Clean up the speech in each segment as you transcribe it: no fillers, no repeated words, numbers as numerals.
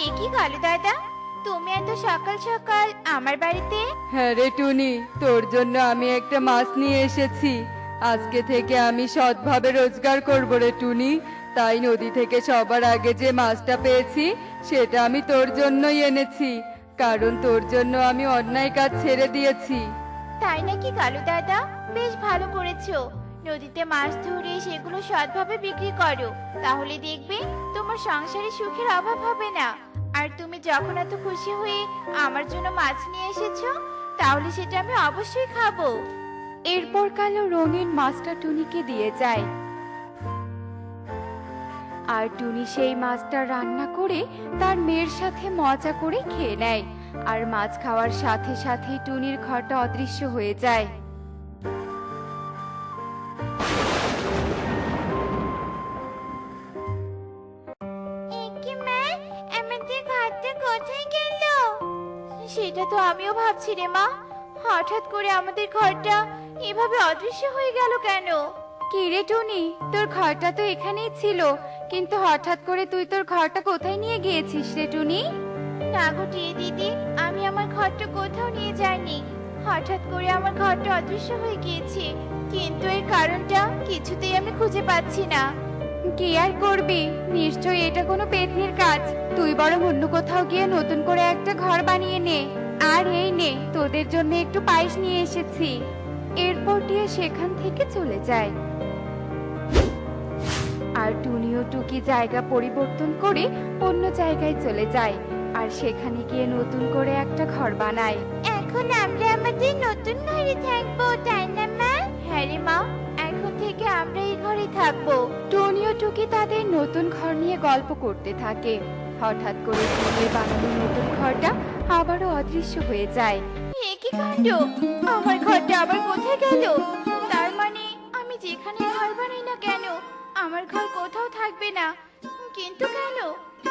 এ কি কালু দাদা, তুমি এত সকাল সকাল আমার বাড়িতে? হ্যাঁ রে টুনি, তোর জন্য আমি একটা মাছ নিয়ে এসেছি। আজকে থেকে আমি সৎভাবে রোজগার করবো রে টুনি। তাই নদী থেকে সবার আগে যে মাছটা পেয়েছি সেটা আমি তোর জন্যই এনেছি, কারণ তোর জন্য আমি অন্যায় কাজ ছেড়ে দিয়েছি। তাই নাকি কালু দাদা? বেশ ভালো করেছো। নদীতে মাছ ধরে সেগুলো সৎভাবে বিক্রি করো, তাহলে দেখবে তোমার সংসারে সুখের অভাব হবে না। আর তুমি যখন এত খুশি হয়ে আমার জন্য মাছ নিয়ে এসেছো, তাহলে সেটা আমি অবশ্যই খাবো। এরপর কালো রঙিন মাছটা টুনিকে দিয়ে যায়। আর টুনি সেই মাছটা রান্না করে তার মেয়ের সাথে মজা করে খেয়ে নেয়। আর মাছ খাওয়ার সাথে সাথে টুনির ঘরটা অদৃশ্য হয়ে যায়। একি মা, আমাদের ঘরটা কোথায় গেল? সেটা তো আমিও ভাবছি রে মা। হঠাৎ করে আমাদের ঘরটা এভাবে অদৃশ্য হয়ে গেল কেন? কি রে টুনি, তোর ঘরটা তো এখানেই ছিল, কিন্তু হঠাৎ করে তুই তোর ঘরটা কোথায় নিয়ে গিয়েছিস রে টুনি? না গো টিয়ে দিদি, আমি আমার ঘরটা কোথাও নিয়ে যাইনি। হঠাৎ করে আমার ঘরটা অদৃশ্য হয়ে গিয়েছে, কিন্তু এর কারণটা কিছুতেই আমি খুঁজে পাচ্ছি না। কি আর করবি, নিশ্চয়ই এটা কোনো পেতনির কাজ। তুই বরং অন্য কোথাও গিয়ে নতুন করে একটা ঘর বানিয়ে নে। আর এই নে, তোদের জন্য একটু পায়েস নিয়ে এসেছি। এরপর টিয়া সেখান থেকে চলে যায়। আর টুনিও টুকি জায়গা পরিবর্তন করে অন্য জায়গায় চলে যায়। আর সেখানে গিয়ে নতুন করে একটা ঘর বানায়। এখন আমরা আমাদের নতুন ঘরে থাকবো, তাই না মা? হ্যাঁ রে মা, এখন থেকে আমরা এই ঘরে থাকবো। টনি ও টুকি তাদের নতুন ঘর নিয়ে গল্প করতে থাকে। হঠাৎ করে টুনির বানানো নতুন ঘরটা আবারও অদৃশ্য হয়ে যায়। এ কি কাণ্ড! আমার ঘরটা আবার কোথায় গেল? তার মানে আমি যেখানে ঘর বানাই না কেন, আমার ঘর কোথাও থাকবে না। কিন্তু কেন?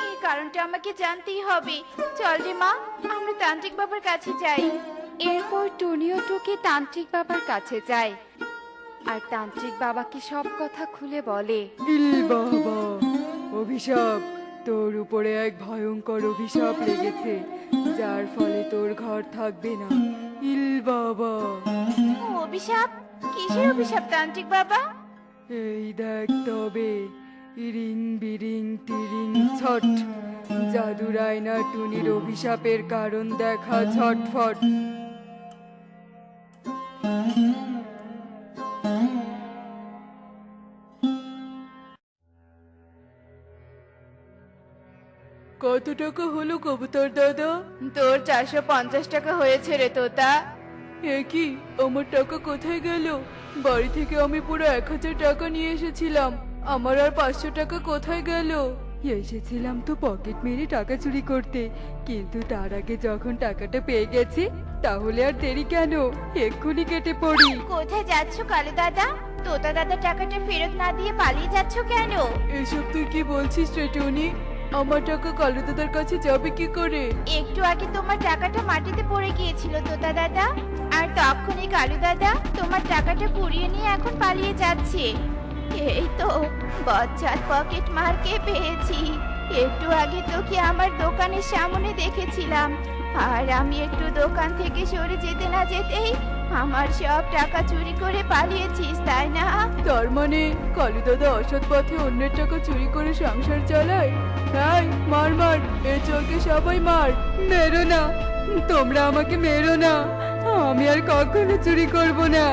এই কারণটা আমাকে জানতেই হবে। চল রে মা, আমরা তান্ত্রিক বাবার কাছে যাই। এরপর টুনি ও টুকি তান্ত্রিক বাবার কাছে যায়। আর তান্ত্রিক বাবাকে সব কথা খুলে বলে। ইল বাবা, অভিশাপ! তোর উপরে এক ভয়ঙ্কর অভিশাপ লেগেছে, যার ফলে তোর ঘর থাকবে না। ইল বাবা! ও অভিশাপ? কিসের অভিশাপ তান্ত্রিক বাবা? এই দেখ তবে, ইরিং বিরিং টিরিং ছট, জাদুর আয়না টুনির অভিশাপের কারণ দেখা ছটফট। কত টাকা হলো কবুতর দাদা? তোর 450 টাকা হয়েছে রে তোতা। এ কি, আমার টাকা কোথায় গেল? বাড়ি থেকে আমি পুরো 1000 টাকা নিয়ে এসেছিলাম, আমার আর 500 টাকা কোথায় গেল? এসেছিলাম তো পকেট মেরে টাকা চুরি করতে, কিন্তু তার আগে যখন টাকাটা পেয়ে গেছি, তাহলে আর দেরি কেন, এক্ষুনি কেটে পড়ি। কোথায় যাচ্ছ কালু দাদা? তোতা দাদা টাকাটা ফেরত না দিয়ে পালিয়ে যাচ্ছ কেন? এসব তুই কি বলছিস রে টনি? আমার টাকা কালু দাদার কাছে যাবে কি করে? একটু আগে তোমার টাকাটা মাটিতে পড়ে গিয়েছিল তোতা দাদা, আর তখনই কালু দাদা তোমার টাকাটা কুড়িয়ে নিয়ে এখন পালিয়ে যাচ্ছে। এই তো বজ্জাত পকেট মারকে পেয়েছি। একটু আগে তোকে আমার দোকানের সামনে দেখেছিলাম, আর আমি একটু দোকান থেকে সরে যেতে না যেতেই আমার সব টাকা চুরি করে পালিয়েছিস, তাই না? তার মানে কালু দাদা অসৎ পথে অন্যের টাকা চুরি করে সংসার চালায়? হ্যাঁ, মার মার, এ চোরকে সবাই মার। মেরো না, তোমরা আমাকে মেরো না, আমি আর কখনো চুরি করব না।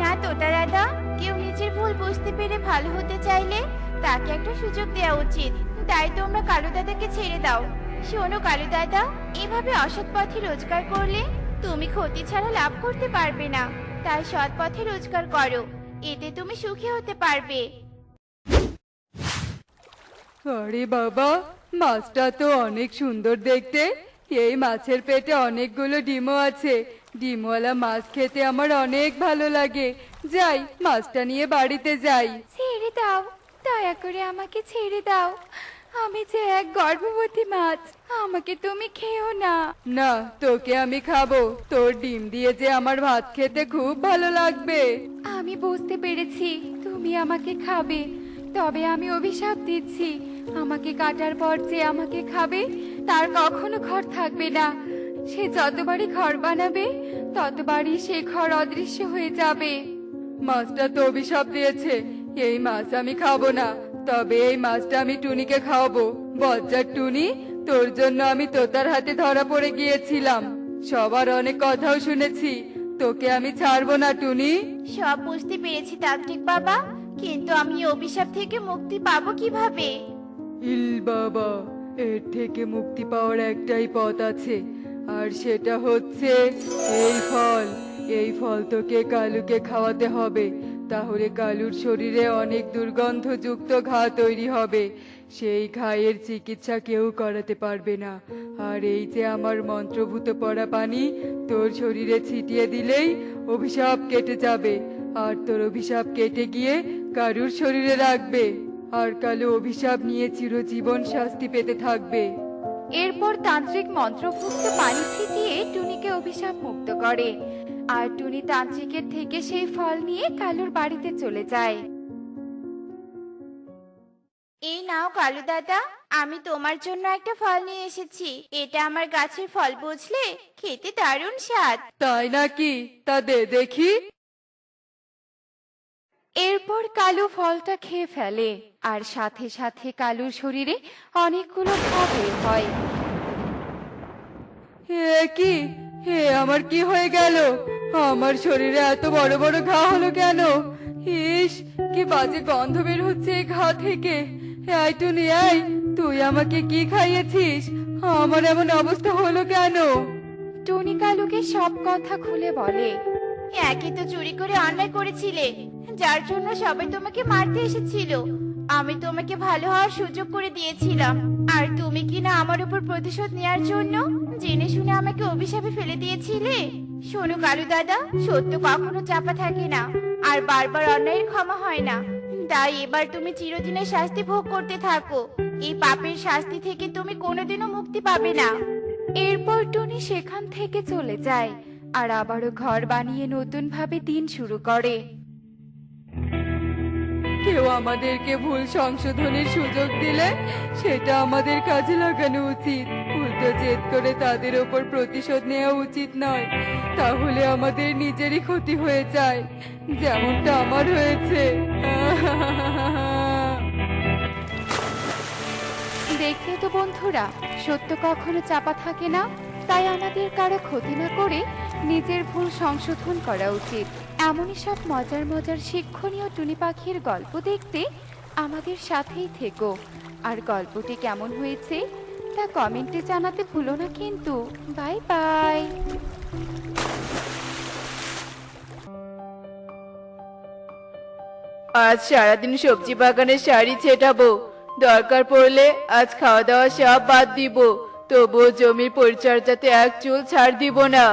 না তোতা দাদা, কেউ নিজের ভুল বুঝতে পেরে ভালো হতে চাইলে তাকে একটা সুযোগ দেওয়া উচিত। তাই তোমরা কালু দাদাকে ছেড়ে দাও। শোনো কালু দাদা, এভাবে অসৎ পথে রোজগার করলে তুমি ক্ষতি ছাড়া লাভ করতে পারবে না। তাই সৎ পথে রোজগার করো, এতে তুমি সুখী হতে পারবে। আরে বাবা, মাছটা তো অনেক সুন্দর দেখতে। এই মাছের পেটে অনেকগুলো ডিমও আছে। ডিমওয়ালা মাছ খেতে আমার অনেক ভালো লাগে। যাই, মাছটা নিয়ে বাড়িতে যাই। ছেড়ে দাও, দয়া করে আমাকে ছেড়ে দাও। আমি যে এক গর্ভবতী মাছ, আমাকে তুমি খেও না। না, তোকে আমি খাবো। তোর ডিম দিয়ে যে আমার ভাত খেতে খুব ভালো লাগবে। আমি বুঝতে পেরেছি তুমি আমাকে খাবে, তবে আমি অভিশাপ দিচ্ছি, আমাকে কাটার পর যে আমাকে খাবে তার কখনো ঘর থাকবে না। সে যতবারই ঘর বানাবে ততবারই সে ঘর অদৃশ্য হয়ে যাবে। মাছটা তো অভিশাপ দিয়েছে, এই মাছ আমি খাবো না। তবে এই মাছটা আমি টুনিকে খাওয়াবো। বজ্জার টুনি, তোর জন্য আমি তোতার হাতে ধরা পড়ে গিয়েছিলাম। সবার অনেক কথাও শুনেছি, তোকে আমি ছাড়বো না টুনি। সব বুঝতে পেরেছি তান্ত্রিক বাবা, কিন্তু আমি এই অভিশাপ থেকে মুক্তি পাবো কিভাবে? ইল বাবা, এর থেকে মুক্তি পাওয়ার একটাই পথ আছে, আর সেটা হচ্ছে এই ফল। এই ফল তোকে কালুকে খাওয়াতে হবে, তাহলে কালুর শরীরে অনেক দুর্গন্ধযুক্ত ঘা তৈরি হবে। সেই ঘায়ের চিকিৎসা কেউ করাতে পারবে না। আর এই যে আমার মন্ত্রভূত পড়া পানি তোর শরীরে ছিটিয়ে দিলেই অভিশাপ কেটে যাবে, আর তোর অভিশাপ কেটে গিয়ে কালুর শরীরে লাগবে, আর কালু অভিশাপ নিয়ে চিরজীবন শাস্তি পেতে থাকবে। এরপর তান্ত্রিক মন্ত্রভুক্ত পানি ছিটিয়ে টুনিকে অভিশাপ মুক্ত করে, আর টুনি তান্ত্রিকের থেকে সেই ফল নিয়ে কালুর বাড়িতে চলে যায়। এই নাও কালু দাদা, আমি তোমার জন্য একটা ফল নিয়ে এসেছি। এটা আমার গাছের ফল, বুঝলে? খেতে দারুণ স্বাদ। তাই নাকি? তা দে দেখি। এরপর কালু ফলটা খেয়ে ফেলে, আর সাথে সাথে কালুর শরীরে অনেকগুলো ঘা বের হয়। হে কি, হে আমার কি হয়ে গেল? আমার শরীরে এত বড় বড় ঘা হলো কেন? ইস, কি বাজে গন্ধ বের হচ্ছে এই ঘা থেকে। এই টুনি, এই তুই আমাকে কি খাইয়েছিস? আমার এমন অবস্থা হলো কেন? টুনি কালুকে সব কথা খুলে বলে। একে তো চুরি করে অন্যায় করেছিলে, যার জন্য সবাই তোমাকে মারতে এসেছিল। আমি তোমাকে ভালো হওয়ার সুযোগ করে দিয়েছিলাম, আর তুমি কিনা আমার উপর প্রতিশোধ নেওয়ার জন্য জেনে শুনে আমাকে অভিশাপে ফেলে দিয়েছিলে। শোনো কালু দাদা, সত্য কখনো চাপা থাকে না, আর বারবার অন্যায়ের ক্ষমা হয় না। তাই এবার তুমি চিরদিনের শাস্তি ভোগ করতে থাকো। এই পাপের শাস্তি থেকে তুমি কোনোদিনও মুক্তি পাবে না। এরপর টুনি সেখান থেকে চলে যায়, আর আবারও ঘর বানিয়ে নতুন ভাবে দিন শুরু করে। কেউ আমাদেরকে ভুল সংশোধনের সুযোগ দিলে সেটা আমাদের কাজে লাগানো উচিত। উল্টো জেদ করে তাদের ওপর প্রতিশোধ নেওয়া উচিত নয়, তাহলে আমাদের নিজেরই ক্ষতি হয়ে যায়, যেমনটা আমার হয়েছে। দেখলে তো বন্ধুরা, সত্য কখনো চাপা থাকে না। তাই আমাদের কারো ক্ষতি না করে নিজের ভুল সংশোধন করা উচিত। এমনই সব মজার মজার শিক্ষণীয় টুনি পাখির গল্প দেখতে আমাদের সাথেই থেকো। আর গল্পটি কেমন হয়েছে তা কমেন্টে জানাতে ভুলো না কিন্তু। Bye bye. আজ সারাদিন সবজি বাগানে শাড়ি ছেটাবো, দরকার পড়লে আজ খাওয়া দাওয়া সব বাদ দিব, তবুও জমির পরিচর্যাতে এক চুল ছাড় দিব না।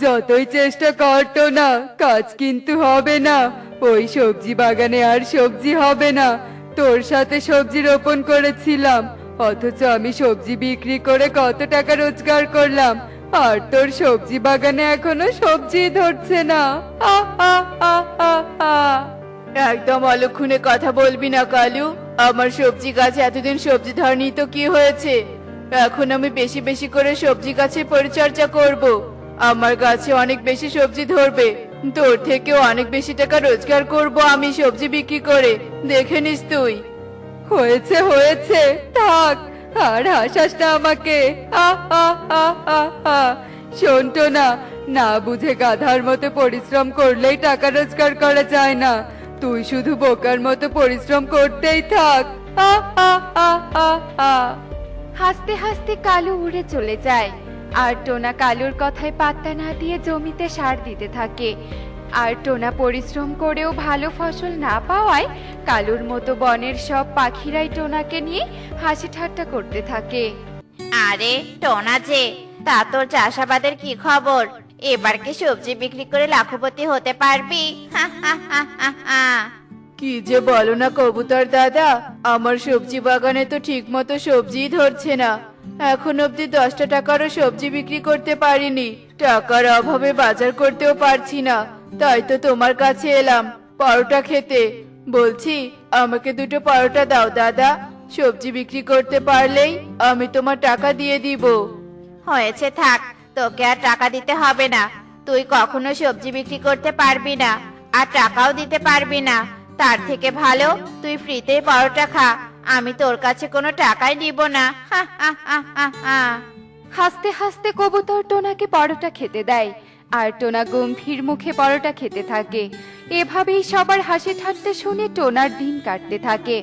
যতই চেষ্টা করতো না, কাজ কিন্তু হবে না। ওই সবজি বাগানে আর সবজি হবে না। তোর সাথে সবজি রোপণ করেছিলাম, অথচ আমি সবজি বিক্রি করে কত টাকা রোজগার করলাম, আর তোর সবজি বাগানে এখনো সবজি ধরছে না। আ আ আ আ আ। একদম অলক্ষণে কথা বলবি না কালু। আমার সবজি গাছে এতদিন সবজি ধরেনি তো কি হয়েছে? এখন আমি বেশি বেশি করে সবজি গাছের পরিচর্যা করব। আমার গাছে অনেক বেশি সবজি ধরবে, তোর থেকেও অনেক বেশি টাকা রোজগার করব আমি সবজি বিক্রি করে, দেখে নিস তুই। হয়েছে হয়েছে, থাক, আর হাসাস না আমাকে। আ আ আ আ আ। শোনতো না, না বুঝে গাধার মতো পরিশ্রম করলেই টাকা রোজগার করা যায় না। তুই শুধু বোকার মতো পরিশ্রম করতেই থাক। আ আ আ আ আ। হাসতে হাসতে কালু উড়ে চলে যায়, আর টোনা কালুর কথায় পাত্তা না দিয়ে জমিতে সার দিতে থাকে। আর টোনা পরিশ্রম করেও ভালো ফসল না পাওয়ায় কালুর মতো বনের সব পাখিরাই টোনাকে নিয়ে হাসি ঠাট্টা করতে থাকে। আরে টোনা যে, তা তোর চাষাবাদের কি খবর? এবার কি সবজি বিক্রি করে লাখপতি হতে পারবি? হা হা হা হা হা। কি যে বলো না কবুতর দাদা, আমার সবজি বাগানে তো ঠিক মতো সবজিই ধরছে না। এখন অব্দি 10টা টাকারও সবজি বিক্রি করতে পারিনি। টাকার অভাবে বাজার করতেও পারছি না, তাই তো তোমার কাছে এলাম পরোটা খেতে। বলছি, আমাকে 2টো পরোটা দাও দাদা। সবজি বিক্রি করতে পারলেই আমি তোমার টাকা দিয়ে দিব। হয়েছে, থাক, তোকে আর টাকা দিতে হবে না। তুই কখনো সবজি বিক্রি করতে পারবি না, আর টাকাও দিতে পারবি না। তার থেকে ভালো তুই ফ্রিতেই পরোটা খা। আমি তোর কাছে কোনো টাকাই নিব না। হা হা হা হা হা। হাসতে হাসতে কবুতর টোনাকে পরোটা খেতে দেয়, আর টোনা গম্ভীর মুখে পরোটা খেতে থাকে। এভাবেই সবার হাসি ঠাট্টা শুনে টোনার দিন কাটতে থাকে।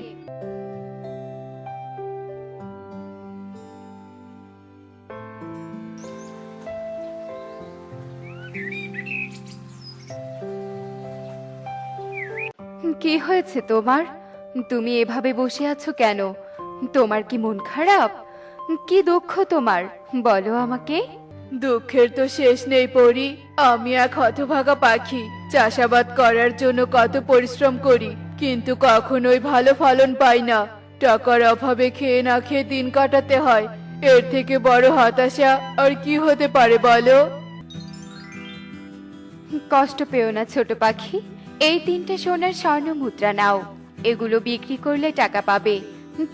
কি হয়েছে তোমার? তুমি এভাবে বসে আছো কেন? তোমার কি মন খারাপ? কি দুঃখ তোমার, বলো আমাকে। দুঃখের তো শেষ নেই পরি। আমি এক হতভাগা পাখি। চাষাবাদ করার জন্য কত পরিশ্রম করি, কিন্তু কখনোই ভালো ফলন পাই না। টাকার অভাবে খেয়ে না খেয়ে দিন কাটাতে হয়। এর থেকে বড় হতাশা আর কি হতে পারে বলো? কষ্ট পেও না ছোট পাখি, এই 3টে সোনার স্বর্ণ মুদ্রা নাও। এগুলো বিক্রি করলে টাকা পাবে,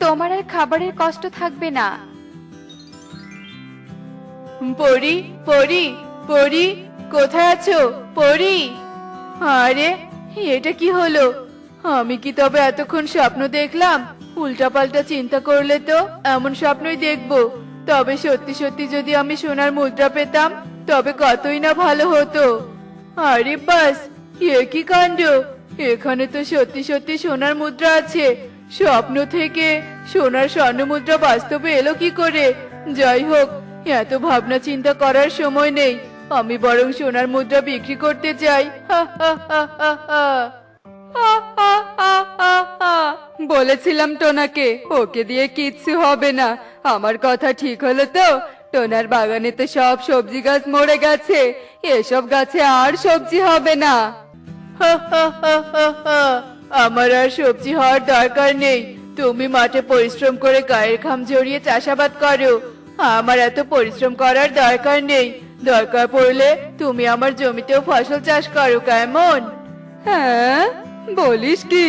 তোমার আর খাবারের কষ্ট থাকবে না। পরি, পরি, পরি, কোথায় আছো পরি? আরে, এটা কি হলো? আমি কি তবে এতক্ষণ স্বপ্ন দেখলাম? উল্টাপাল্টা চিন্তা করলে তো এমন স্বপ্নই দেখবো। তবে সত্যি সত্যি যদি আমি সোনার মুদ্রা পেতাম, তবে কতই না ভালো হতো। আরে বাস, এ কি কাণ্ড! এখানে তো সত্যি সত্যি সোনার মুদ্রা আছে। স্বপ্ন থেকে সোনার স্বর্ণ মুদ্রা বাস্তবে এলো কি করে? যাই হোক, এত ভাবনা চিন্তা করার সময় নেই। আমি বরং সোনার মুদ্রা বিক্রি করতে চাই। হা হা হা হা হা। হা হা হা হা হা। বলেছিলাম টোনাকে ওকে দিয়ে কিচ্ছু হবে না। আমার কথা ঠিক হলো তো? টোনার বাগানে তো সব সবজি গাছ মরে গেছে, এসব গাছে আর সবজি হবে না। হা হা হা হা হা। আমার আর সবজি হওয়ার দরকার নেই। তুমি মাঠে পরিশ্রম করে গায়ের ঘাম ঝরিয়ে চাষাবাদ করো। আমার এত পরিশ্রম করার দরকার নেই। দরকার পড়লে তুমি আমার জমিতেও ফসল চাষ করো, কেমন? হ্যাঁ, বলিস কি?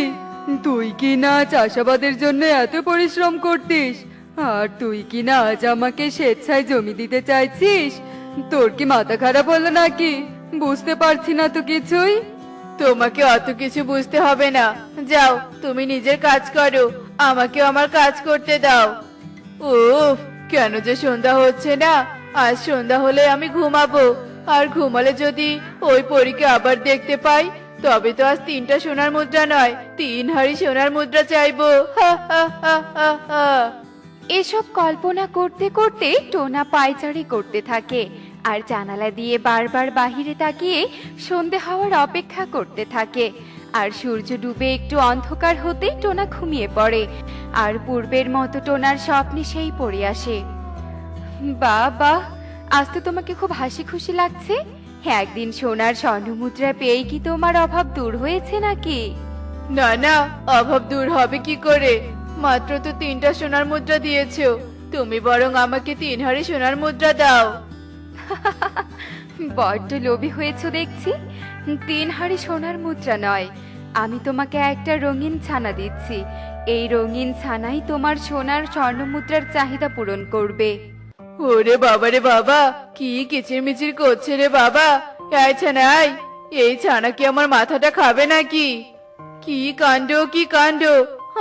তুই কি না চাষাবাদের জন্য এত পরিশ্রম করতিস, আর তুই কি না আজ আমাকে স্বেচ্ছায় জমি দিতে চাইছিস? তোর কি মাথা খারাপ হলো নাকি? বুঝতে পারছি না তো কিছুই। তোমাকে অত কিছু বুঝতে হবে না। যাও, তুমি নিজের কাজ করো, আমাকে আমার কাজ করতে দাও। উফ, কেন যে সন্ধ্যা হচ্ছে না? আজ সন্ধ্যা হলে আমি ঘুমাবো। আর ঘুমালে যদি ওই পরীকে আবার দেখতে পাই, তবে তো আজ 3টা সোনার মুদ্রা নয়, 3 হাড়ি সোনার মুদ্রা চাইবো। হা হা হা হা হা। এসব কল্পনা করতে করতে টোনা পায়চারি করতে থাকে, আর জানালা দিয়ে বারবার বাহিরে তাকিয়ে সন্ধে হওয়ার অপেক্ষা করতে থাকে। আর সূর্য ডুবে একটু অন্ধকার হতেই টোনা ঘুমিয়ে পড়ে, আর পূর্বের মতো টোনার স্বপ্নে সেই পড়ে আসে। বাহ বাহ, আজ তো তোমাকে খুব হাসি খুশি লাগছে। একদিন সোনার স্বর্ণমুদ্রা পেয়ে কি তোমার অভাব দূর হয়েছে নাকি? না না, অভাব দূর হবে কি করে? মাত্র তো 3টা সোনার মুদ্রা দিয়েছো। তুমি বরং আমাকে 3 হাড়ি সোনার মুদ্রা দাও। বড্ড লোভী হয়েছো দেখছি। 3 হাড়ি সোনার মুদ্রা নয়, আমি তোমাকে একটা রঙিন ছানা দিচ্ছি। এই রঙিন ছানাই তোমার সোনার স্বর্ণমুদ্রার চাহিদা পূরণ করবে। ওরে বাবা রে বাবা, কি কিচিরমিচির করছে রে বাবা! এই ছানাই, এই ছানা কি আমার মাথাটা খাবে নাকি? কি কাণ্ড, কি কাণ্ড!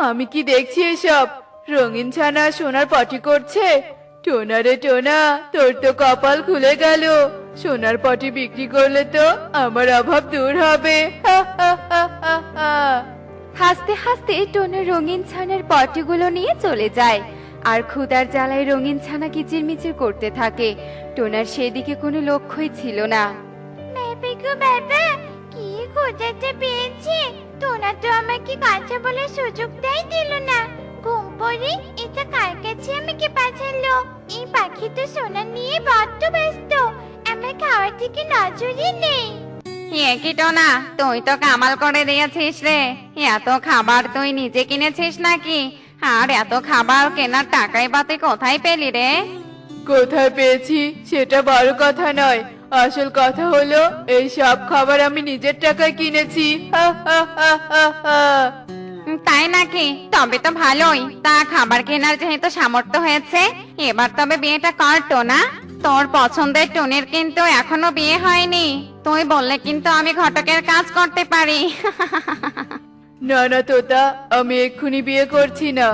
আমি কি দেখছি এসব? রঙিন ছানা সোনার পটি করছে। টোনা রে টোনা, তোর তো কপাল খুলে গেল। সোনার পটি বিক্রি করলে তো আমার অভাব দূর হবে। হা হা হা হা হা। হাসতে হাসতে টোনা রঙিন ছানার পটিগুলো নিয়ে চলে যায়, আর ক্ষুধার জ্বালায় রঙিন ছানা কিচিরমিচির করতে থাকে। টোনার সেদিকে কোনো লক্ষ্যই ছিল না। বাবা গো বাবা, কি ক্ষুধাটা পেয়েছে! টোনা তো আমাকে কথা বলার সুযোগটাই দিল না। ঘুম পড়ে এটা কার কাছে আমাকে পাঠালো? এই পাখি তো সোনা নিয়ে বড্ড ব্যস্ত, আমার খাওয়ার থেকে নজরই নেই। কি টোনা, তুই তো কামাল করে দিয়েছিস রে। এত খাবার তুই নিজে কিনেছিস নাকি? আর এত খাবার কেনার টাকাই বা তুই কোথায় পেলি রে? কোথায় পেয়েছি সেটা বড় কথা নয়, আসল কথা হলো এই সব খাবার আমি নিজের টাকায় কিনেছি। হা হা হা হা হা। তাই নাকি? তবে তো ভালোই। তা খাবার কেনার যেহেতু সামর্থ্য হয়েছে, এবার তবে বিয়েটা কর টোনা। তোর পছন্দের টুনির কিন্তু এখনো বিয়ে হয়নি। তুই বললে কিন্তু আমি ঘটকের কাজ করতে পারি। না না তোতা, আমি এক্ষুনি বিয়ে করছি না।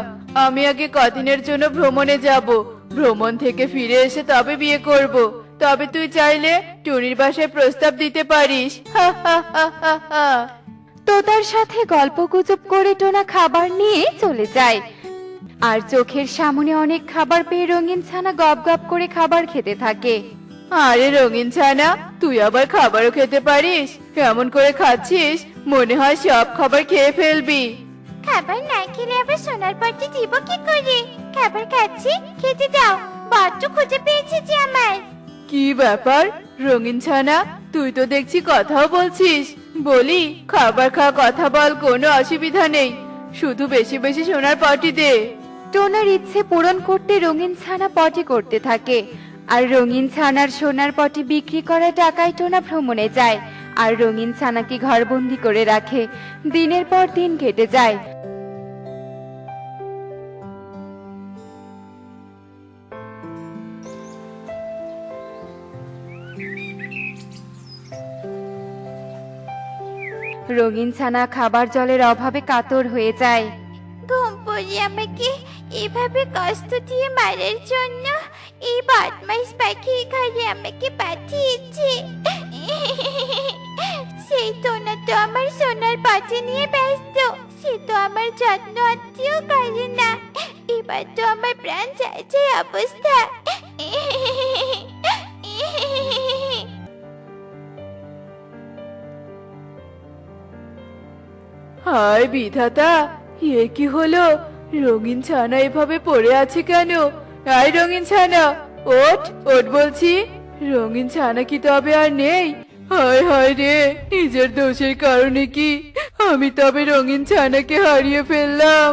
আমি আগে কদিনের জন্য ভ্রমণে যাব। ভ্রমণ থেকে ফিরে এসে তবে বিয়ে করব। তবে তুই চাইলে টুনির বাসায় প্রস্তাব দিতে পারিস। হা হা হা হা হা। তোতার সাথে গল্পগুজব করে টোনা খাবার নিয়ে চলে যায়। আর চোখের সামনে অনেক খাবার পেয়ে রঙিন ছানা গপ গপ করে খাবার খেতে থাকে। আরে রঙিন ছানা, তুই আবার খাবারও খেতে পারিস? কেমন করে খাচ্ছিস? মনে হয় সব খাবার খেয়ে ফেলবি। খাবার না খেলে আবার সোনার পট্টি দিব কি করে? খাবার খাচ্ছি, খেতে দাও। বড্ড খুঁজে পেয়েছে যে আমার। কি ব্যাপার রঙিন ছানা, তুই তো দেখছি কথাও বলছিস। বলি, খাবার খা, কথা বল, কোনো অসুবিধা নেই। শুধু বেশি বেশি সোনার পটি দে। টোনার ইচ্ছে পূরণ করতে রঙিন ছানা পটি করতে থাকে। আর রঙিন ছানার সোনার পটি বিক্রি করা টাকায় টোনা ভ্রমণে যায়। আর রঙিন ছানাকে ঘরবন্দি করে রাখে। দিনের পর দিন কেটে যায়। রঙিন ছানা খাবার জলের অভাবে কাতর হয়ে যায়। ঘুম পড়ি আমাকে এভাবে কষ্ট দিয়ে মারার জন্য এই বদমাইশ পাখির ঘরে আমাকে পাঠিয়েছে। সেই টোনা তো আমার সোনার পাটি নিয়ে ব্যস্ত। সে তো আমার যত্ন আত্মীয় করে না। এবার তো আমার প্রাণ যায় যে অবস্থা। হায় বিধাতা, এ কি হলো? রঙিন ছানা এভাবে পড়ে আছে কেন? আয় রঙিন ছানা, ওঠ ওঠ বলছি। রঙিন ছানা কি তবে আর নেই? হায় হায় রে, নিজের দোষের কারণে কি আমি তবে রঙিন ছানাকে হারিয়ে ফেললাম?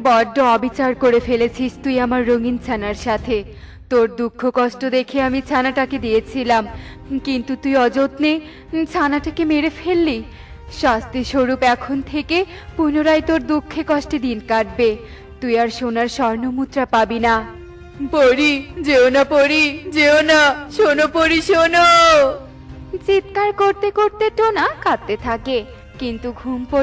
বড্ড অবিচার করে ফেলেছিস তুই আমার রঙিন ছানার সাথে। তোর দুঃখ কষ্ট দেখে আমি ছানাটাকে দিয়েছিলাম, কিন্তু তুই অযত্নে ছানাটাকে মেরে ফেললি। শাস্তি স্বরূপ এখন থেকে পুনরায় তোর দুঃখে কষ্টে দিন কাটবে। তুই আর সোনার স্বর্ণমুদ্রা পাবি না। পরি, যেও না পরি, যেও না। শোনো পরি, শোনো। চিৎকার করতে করতে টোনা কাঁদতে থাকে, কিন্তু ঘুম পড়ে